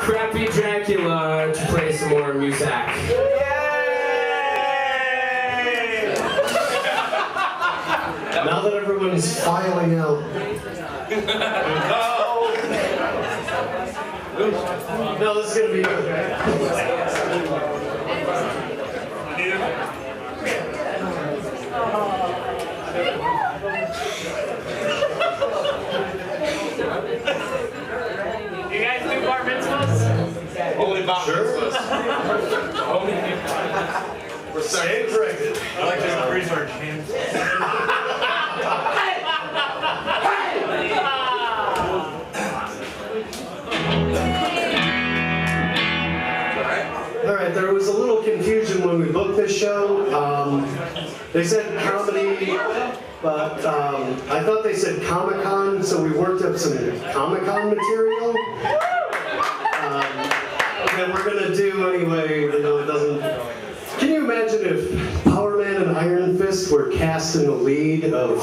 Crappy Dracula to play some more music. Now that everyone's filing out. No, this is gonna be good. You guys do bar mitzvahs? Only bar mitzvahs. We're staying corrected. I like this research, man. All right, there was a little confusion when we booked this show. They said comedy, but I thought they said Comic-Con, so we worked up some Comic-Con material. That we're gonna do anyway, you know, it doesn't... Can you imagine if Power Man and Iron Fist were cast in the lead of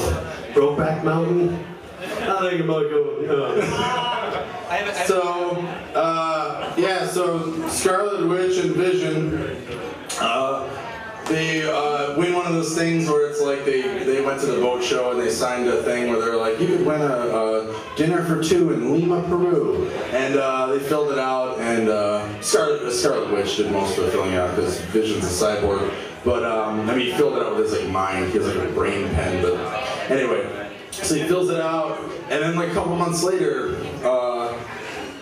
Brokeback Mountain? I think about going, So Scarlet Witch and Vision, they win one of those things where it's like they went to the boat show and they signed a thing where they're like, you could win a dinner for two in Lima, Peru. And they filled it out, and Scarlet Witch did most of the filling out because Vision's a cyborg. But I mean, he filled it out with his like mind. He has like a brain pen. But anyway, so he fills it out, and then like a couple months later,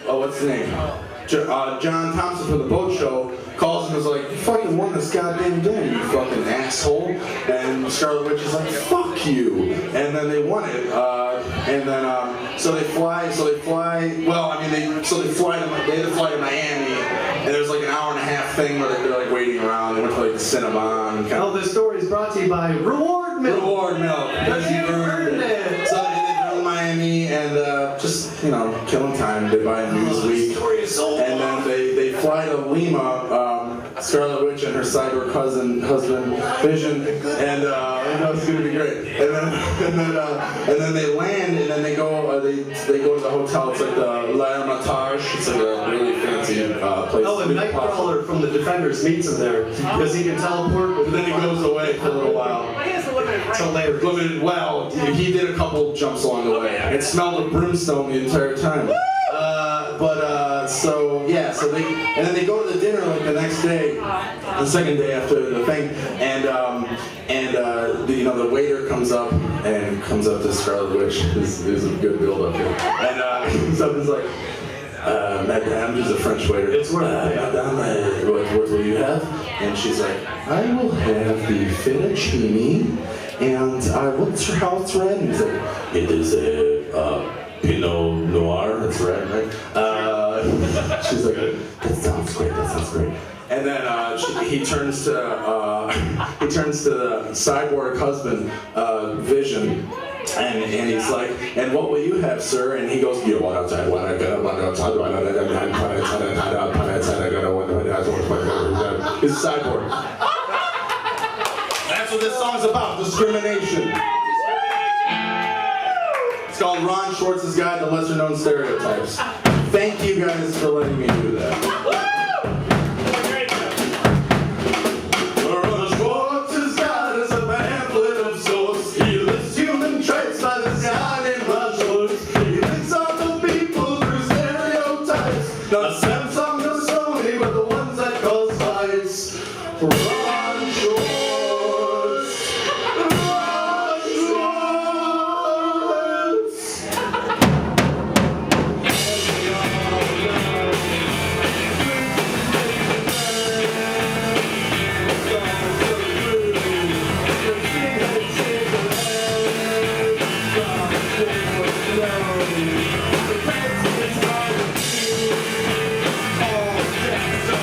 what's his name? John Thompson from the boat show calls him and is like, you fucking won this goddamn dinner, you fucking asshole. And Scarlet Witch is like, fuck you. And then they won it. So they fly, well, I mean, they had to fly to Miami, and there's like an hour and a half thing where they're like waiting around. They went to like the Cinnabon. Oh, this story is brought to you by Reward Milk. Reward Milk. Because you earned it. So they go to Miami and just, you know, killing time. They buy a Newsweek. And then they fly to Lima, Scarlet Witch and her cyber husband Vision, and it's gonna be great. And then they land, and then they go to the hotel. It's like the L'Hermitage. It's like a really fancy place. Oh, and Nightcrawler from the Defenders meets him there because he can teleport. But then he goes away for a little while. It's hilarious. Well, he did a couple jumps along the way. It smelled of brimstone the entire time. So then they go to the dinner like the next day, the second day after the thing, and the waiter comes up to Scarlet Witch. There's a good build up here, and comes up and is like, Madame, he's a French waiter. It's Madame, what will you have? And she's like, I will have the fettuccine, and what's your house red? And he's like, it is a Pinot Noir. That's red, right? She's like, that sounds great. And then he turns to the cyborg husband, Vision, and he's like, and what will you have, sir? And he goes, you want outside, He's a cyborg. That's what this song's about, discrimination. It's called Ron Schwartz's Guide to Lesser Known Stereotypes. Thank you guys for letting me do that. Ron Schwartz's Guide is a pamphlet of sorts. He lists human traits by the guy named Ron Schwartz. He links all the people through stereotypes. Not Samsung or Sony, but the ones that cause fights. Ron Schwartz. So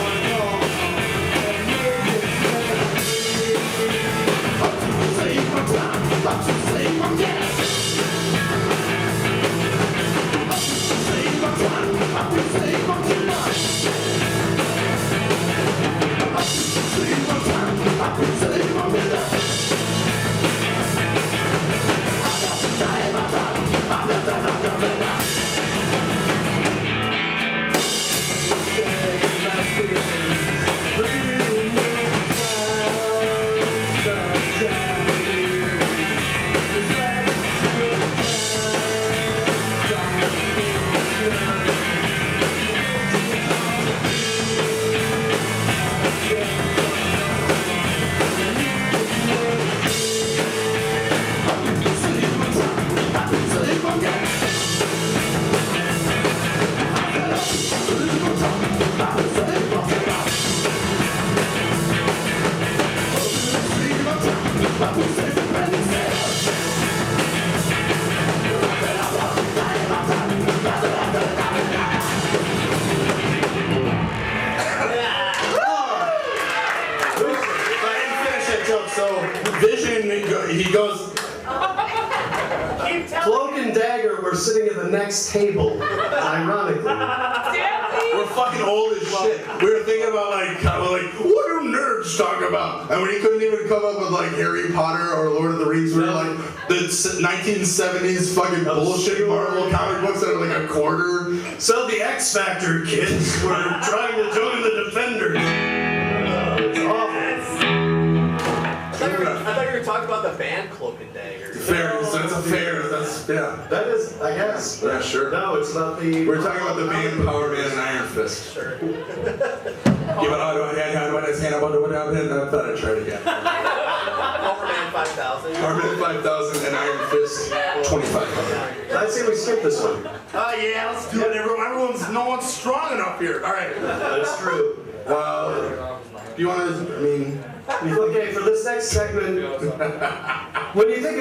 we're sitting at the next table, ironically. We're fucking old as shit. We were thinking about like, kind of like, what do nerds talk about? And when he couldn't even come up with like Harry Potter or Lord of the Rings, we were like the 1970s fucking bullshit Marvel comic books that are like a quarter. So the X Factor kids were trying to join the Defenders. It's awful. I thought you were talking about the band Cloak and Dagger. Fair, that's a fair, that's, yeah. That is, I guess. Yeah, sure. No, it's not the... We're talking about the band Power Man and Iron Fist. Sure. I thought I'd try it again. Power Man 5000. Power Man 5000 and Iron Fist 2500. I'd say we skip this one. Yeah, let's do it. No one's strong enough here. All right. That's true. Do you want to, I mean... Okay, for this next segment, when you think